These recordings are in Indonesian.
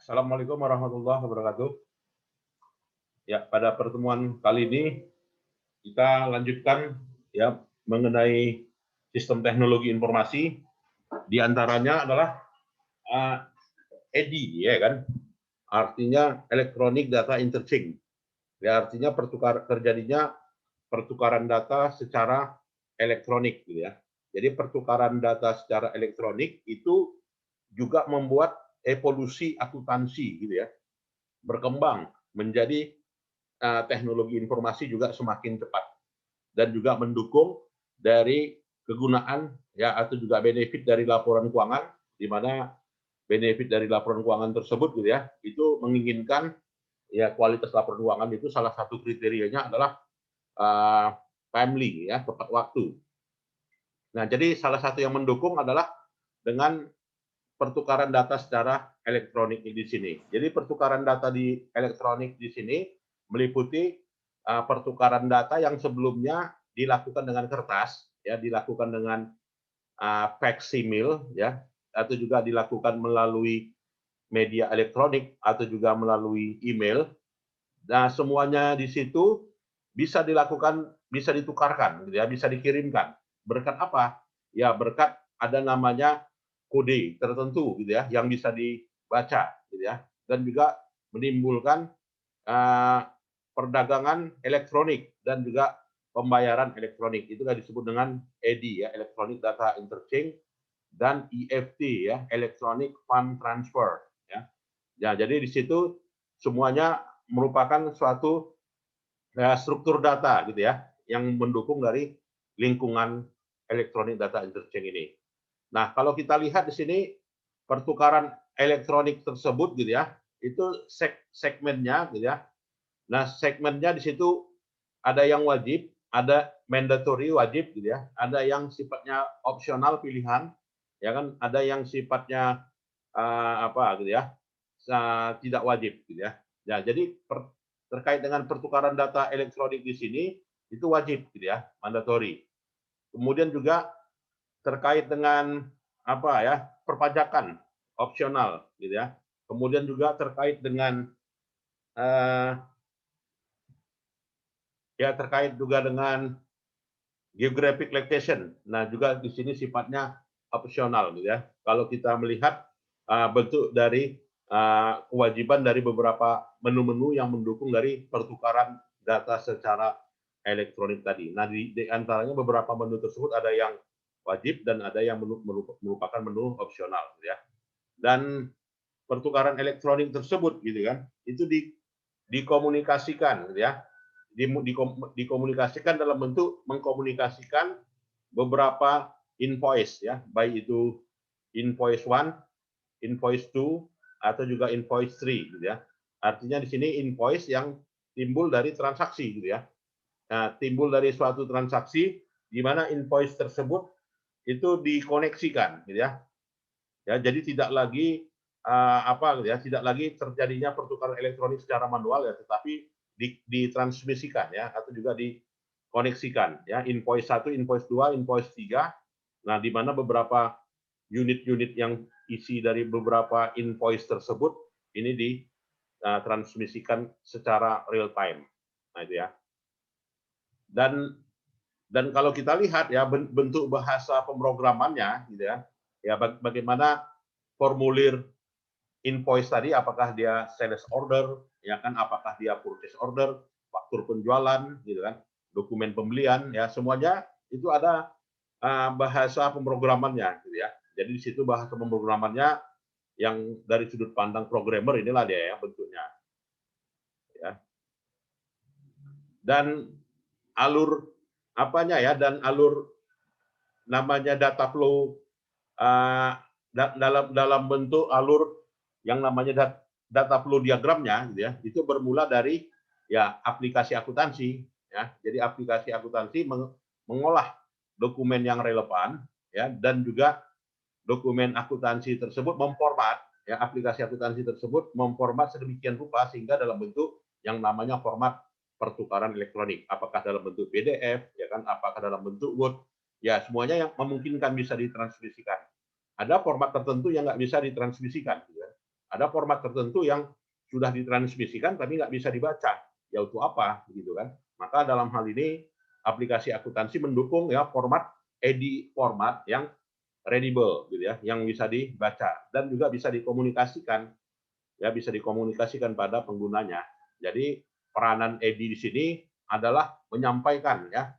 Assalamualaikum warahmatullahi wabarakatuh. Ya, pada pertemuan kali ini kita lanjutkan ya mengenai sistem teknologi informasi. Di antaranya adalah EDI, ya kan? Artinya Electronic Data Interchange. Ya, artinya terjadinya pertukaran data secara elektronik, gitu ya. Jadi pertukaran data secara elektronik itu juga membuat evolusi akuntansi, gitu ya, berkembang menjadi teknologi informasi juga semakin cepat dan juga mendukung dari kegunaan ya atau juga benefit dari laporan keuangan, di mana benefit dari laporan keuangan tersebut gitu ya itu menginginkan ya kualitas laporan keuangan itu salah satu kriterianya adalah timely ya, tepat waktu. Nah, jadi salah satu yang mendukung adalah dengan pertukaran data secara elektronik di sini. Jadi pertukaran data di elektronik di sini meliputi pertukaran data yang sebelumnya dilakukan dengan kertas, ya, dilakukan dengan faksimil, ya, atau juga dilakukan melalui media elektronik atau juga melalui email. Nah, semuanya di situ bisa dilakukan, bisa ditukarkan, gitu ya, bisa dikirimkan. Berkat apa? Ya, berkat ada namanya kode tertentu, gitu ya, yang bisa dibaca, gitu ya, dan juga menimbulkan perdagangan elektronik dan juga pembayaran elektronik. Itulah disebut dengan EDI, ya, Electronic Data Interchange, dan EFT, ya, Electronic Fund Transfer, ya. Ya, jadi di situ semuanya merupakan suatu struktur data gitu ya yang mendukung dari lingkungan elektronik data interchange ini. Nah, kalau kita lihat di sini pertukaran elektronik tersebut gitu ya, itu segmennya gitu ya. Nah, segmennya di situ ada yang wajib, ada mandatory wajib gitu ya, ada yang sifatnya opsional pilihan, ya kan, ada yang sifatnya apa gitu ya, tidak wajib gitu ya. Ya, jadi terkait dengan pertukaran data elektronik di sini itu wajib gitu ya, mandatory. Kemudian juga terkait dengan apa ya, perpajakan opsional gitu ya. Kemudian juga terkait dengan eh, ya terkait juga dengan geographic location. Nah, juga di sini sifatnya opsional gitu ya. Kalau kita melihat bentuk dari kewajiban dari beberapa menu-menu yang mendukung dari pertukaran data secara elektronik tadi. Nah, di antaranya beberapa menu tersebut ada yang wajib dan ada yang merupakan menu opsional gitu ya. Dan pertukaran elektronik tersebut gitu kan, itu dikomunikasikan gitu ya, dikomunikasikan dalam bentuk mengkomunikasikan beberapa invoice ya, baik itu invoice one, invoice two, atau juga invoice three gitu ya. Artinya di sini invoice yang timbul dari transaksi gitu ya. Nah, timbul dari suatu transaksi di mana invoice tersebut itu dikoneksikan gitu ya. Ya, jadi tidak lagi apa ya, tidak lagi terjadinya pertukaran elektronik secara manual ya, tetapi ditransmisikan ya atau juga dikoneksikan ya, invoice 1, invoice 2, invoice 3. Nah, di mana beberapa unit-unit yang isi dari beberapa invoice tersebut ini ditransmisikan secara real time. Nah, itu ya. Dan kalau kita lihat ya bentuk bahasa pemrogramannya gitu ya. Ya, bagaimana formulir invoice tadi, apakah dia sales order, ya kan, apakah dia purchase order, faktur penjualan, gitu kan, dokumen pembelian, ya semuanya itu ada bahasa pemrogramannya, gitu ya. Jadi di situ bahasa pemrogramannya yang dari sudut pandang programmer inilah dia ya bentuknya, ya. Dan alur apanya ya, dan alur namanya data flow dalam bentuk alur yang namanya data flow diagramnya gitu ya, itu bermula dari ya aplikasi akuntansi ya. Jadi aplikasi akuntansi mengolah dokumen yang relevan ya, dan juga dokumen akuntansi tersebut memformat ya, aplikasi akuntansi tersebut memformat sedemikian rupa sehingga dalam bentuk yang namanya format pertukaran elektronik, apakah dalam bentuk PDF ya kan, apakah dalam bentuk Word, ya semuanya yang memungkinkan bisa ditransmisikan. Ada format tertentu yang nggak bisa ditransmisikan, gitu ya. ada format tertentu yang sudah ditransmisikan tapi nggak bisa dibaca. Ya untuk apa, begitu kan? Maka dalam hal ini aplikasi akuntansi mendukung ya format EDI format yang readable, gitu ya, yang bisa dibaca dan juga bisa dikomunikasikan, ya bisa dikomunikasikan pada penggunanya. Jadi peranan EDI di sini adalah menyampaikan ya,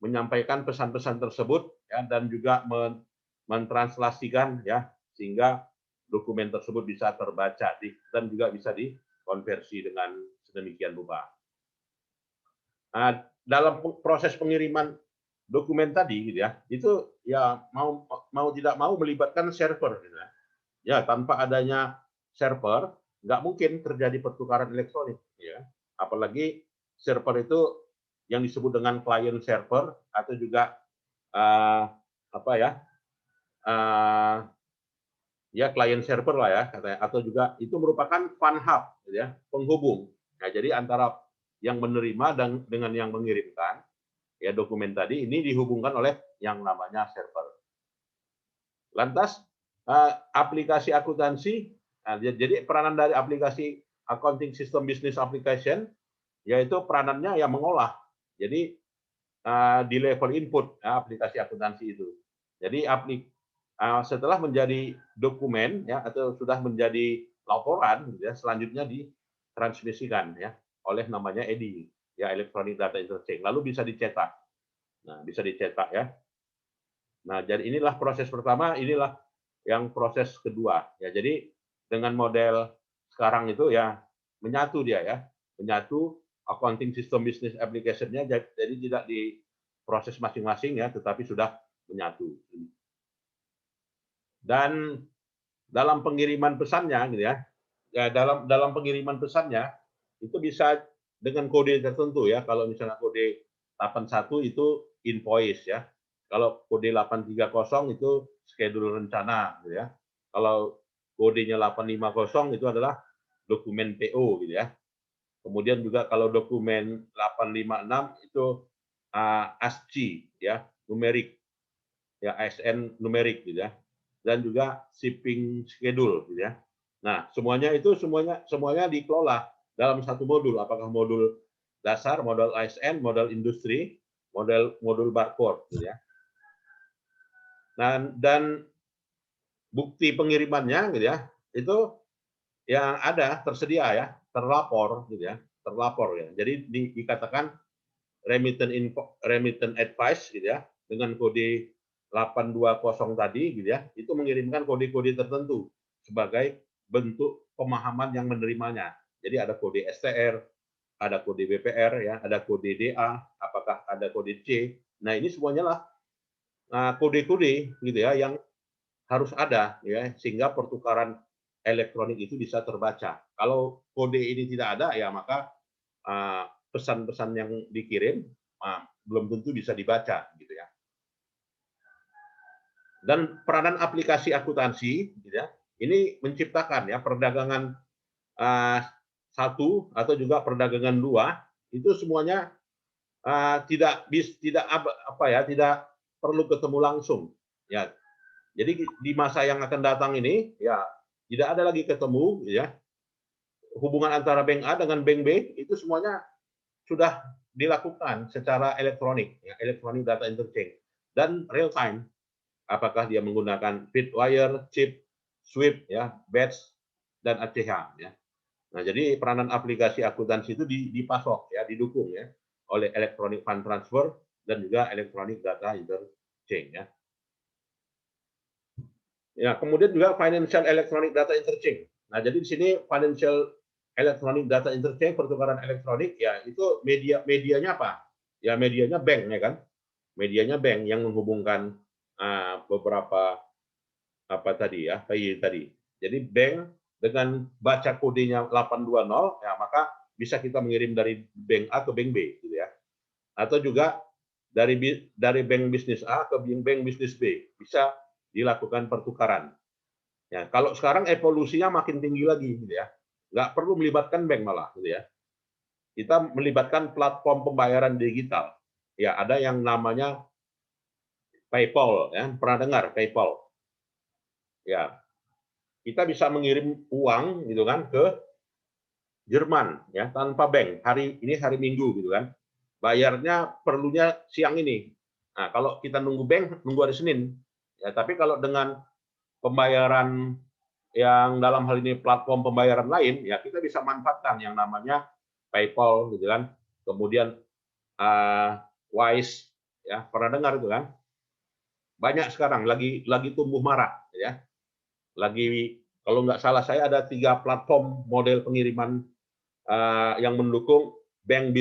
menyampaikan pesan-pesan tersebut ya, dan juga mentranslasikan ya, sehingga dokumen tersebut bisa terbaca dan juga bisa dikonversi dengan sedemikian rupa. Nah, dalam proses pengiriman dokumen tadi, gitu ya, itu ya mau tidak mau melibatkan server, gitu ya. Ya, tanpa adanya server nggak mungkin terjadi pertukaran elektronik, ya. Apalagi server itu yang disebut dengan client server atau juga apa ya, ya client server lah ya katanya, atau juga itu merupakan fun hub, gitu ya, penghubung. Nah, jadi antara yang menerima dan dengan yang mengirimkan ya dokumen tadi ini dihubungkan oleh yang namanya server. Lantas aplikasi akuntansi, jadi peranan dari aplikasi accounting system business application yaitu peranannya yang mengolah. Jadi di level input aplikasi akuntansi itu. Jadi setelah menjadi dokumen ya atau sudah menjadi laporan ya, selanjutnya ditransmisikan ya oleh namanya EDI ya, electronic data interchange, lalu bisa dicetak. Nah, bisa dicetak ya. Nah, jadi inilah proses pertama, inilah yang proses kedua ya. Jadi dengan model sekarang itu ya menyatu dia ya, menyatu accounting system business application-nya, jadi tidak di proses masing-masing ya, tetapi sudah menyatu. Dan dalam pengiriman pesannya gitu ya, dalam pengiriman pesannya itu bisa dengan kode tertentu ya. Kalau misalnya kode 81 itu invoice ya. Kalau kode 830 itu schedule rencana gitu ya. Kalau kodenya 850 itu adalah dokumen PO gitu ya. Kemudian juga kalau dokumen 856 itu ASCII ya, numerik ya, ASN numerik gitu ya. Dan juga shipping schedule gitu ya. Nah, semuanya dikelola dalam satu modul, apakah modul dasar, modul ASN, modul industri, modul barcode gitu ya. Dan bukti pengirimannya gitu ya, itu yang ada tersedia ya, terlapor gitu ya, terlapor ya. Jadi dikatakan remittance advice gitu ya, dengan kode 820 tadi gitu ya, itu mengirimkan kode-kode tertentu sebagai bentuk pemahaman yang menerimanya. Jadi ada kode STR, ada kode BPR ya, ada kode DA, apakah ada kode C. Nah, ini semuanya lah kode-kode gitu ya yang harus ada ya, sehingga pertukaran elektronik itu bisa terbaca. Kalau kode ini tidak ada ya maka pesan-pesan yang dikirim belum tentu bisa dibaca gitu ya. Dan peranan aplikasi akuntansi gitu ya, ini menciptakan ya perdagangan satu atau juga perdagangan dua, itu semuanya tidak perlu ketemu langsung ya. Jadi di masa yang akan datang ini ya tidak ada lagi ketemu ya, hubungan antara bank A dengan bank B itu semuanya sudah dilakukan secara elektronik ya, electronic data interchange dan real time. Apakah dia menggunakan Bitwire, chip, SWIFT ya, batch dan ACH ya. Nah, jadi peranan aplikasi akuntansi itu dipasok ya, didukung ya oleh electronic fund transfer dan juga electronic data interchange ya. Ya, kemudian juga financial electronic data interchange. Nah, jadi di sini financial electronic data interchange, pertukaran elektronik ya, itu medianya apa? Ya medianya bank ya kan. Medianya bank yang menghubungkan beberapa apa tadi ya, PI tadi. Jadi bank dengan baca kodenya 820 ya maka bisa kita mengirim dari bank A ke bank B gitu ya. Atau juga dari bank bisnis A ke bank bisnis B bisa dilakukan pertukaran. Ya, kalau sekarang evolusinya makin tinggi lagi gitu ya. Nggak perlu melibatkan bank malah gitu ya. Kita melibatkan platform pembayaran digital. Ya, ada yang namanya PayPal ya, pernah dengar PayPal? Ya. kita bisa mengirim uang gitu kan ke Jerman ya tanpa bank. Hari ini hari Minggu gitu kan. Bayarnya perlunya siang ini. Nah, kalau kita nunggu bank, nunggu hari Senin. Ya, tapi kalau dengan pembayaran yang dalam hal ini platform pembayaran lain, ya kita bisa manfaatkan yang namanya PayPal gitu kan. Kemudian Wise ya, pernah dengar itu kan? Banyak sekarang lagi tumbuh marah ya. Lagi kalau nggak salah saya ada 3 platform model pengiriman yang mendukung bank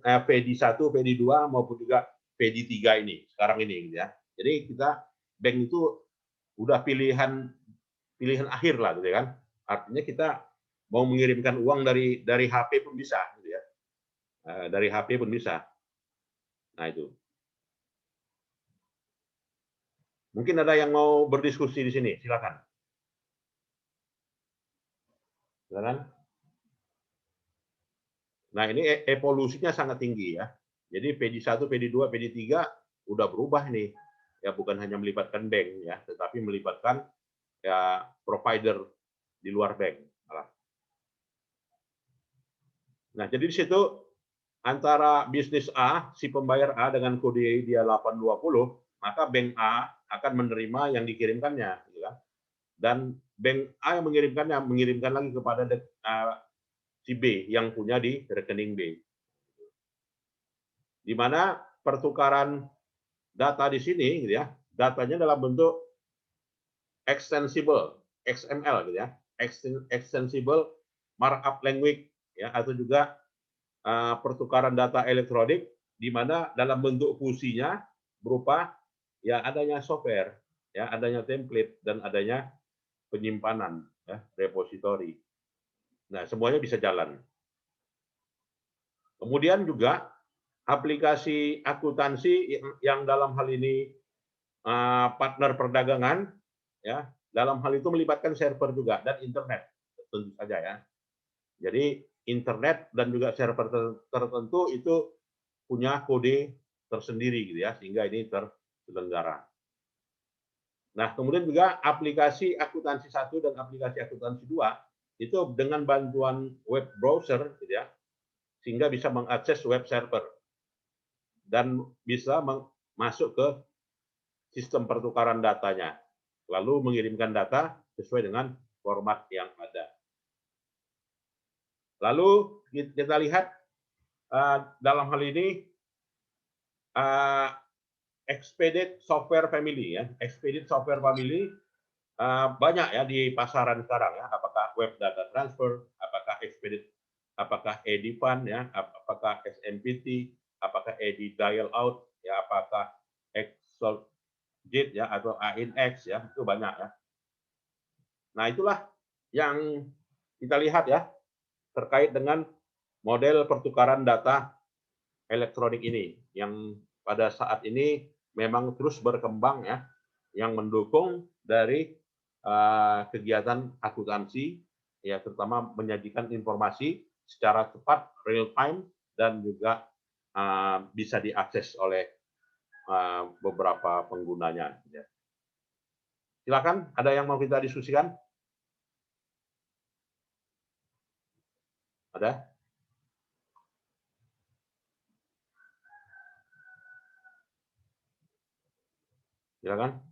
PD1, PD2 maupun juga PD3 ini sekarang ini gitu ya. Jadi kita bank itu udah pilihan akhir lah gitu kan. Artinya kita mau mengirimkan uang dari HP pun bisa gitu ya. Dari HP pun bisa. Nah itu. Mungkin ada yang mau berdiskusi di sini, silakan. Silakan. Nah, ini evolusinya sangat tinggi ya. Jadi PD1, PD2, PD3 udah berubah nih. Ya bukan hanya melibatkan bank ya, tetapi melibatkan ya provider di luar bank. Nah, jadi di situ antara bisnis A, si pembayar A dengan kode dia 820, maka bank A akan menerima yang dikirimkannya, gitu kan? Dan bank A yang mengirimkan lagi kepada si B yang punya di rekening B. Di mana pertukaran data di sini, gitu ya, datanya dalam bentuk extensible, XML, gitu ya, extensible markup language, ya, atau juga pertukaran data elektronik, di mana dalam bentuk fusinya berupa ya adanya software, ya adanya template dan adanya penyimpanan, ya, repository. Nah, semuanya bisa jalan. Kemudian juga aplikasi akuntansi yang dalam hal ini partner perdagangan, ya dalam hal itu melibatkan server juga dan internet tentu saja ya. Jadi internet dan juga server tertentu itu punya kode tersendiri gitu ya, sehingga ini terselenggara. Nah, kemudian juga aplikasi akuntansi 1 dan aplikasi akuntansi 2 itu dengan bantuan web browser gitu ya, sehingga bisa mengakses web server dan bisa masuk ke sistem pertukaran datanya, lalu mengirimkan data sesuai dengan format yang ada. Lalu kita lihat dalam hal ini Expedit Software Family ya, Expedit Software Family banyak ya di pasaran sekarang ya. Apakah web data transfer, apakah Expedit, apakah EDIFAN ya, apakah SMPT, apakah EDI dial out ya, apakah Exolgit ya atau AINX ya, itu banyak ya. Nah, itulah yang kita lihat ya terkait dengan model pertukaran data elektronik ini yang pada saat ini memang terus berkembang ya, yang mendukung dari kegiatan akuntansi ya, terutama menyajikan informasi secara cepat, real time, dan juga bisa diakses oleh beberapa penggunanya. Silakan, ada yang mau kita diskusikan? Ada? Silakan.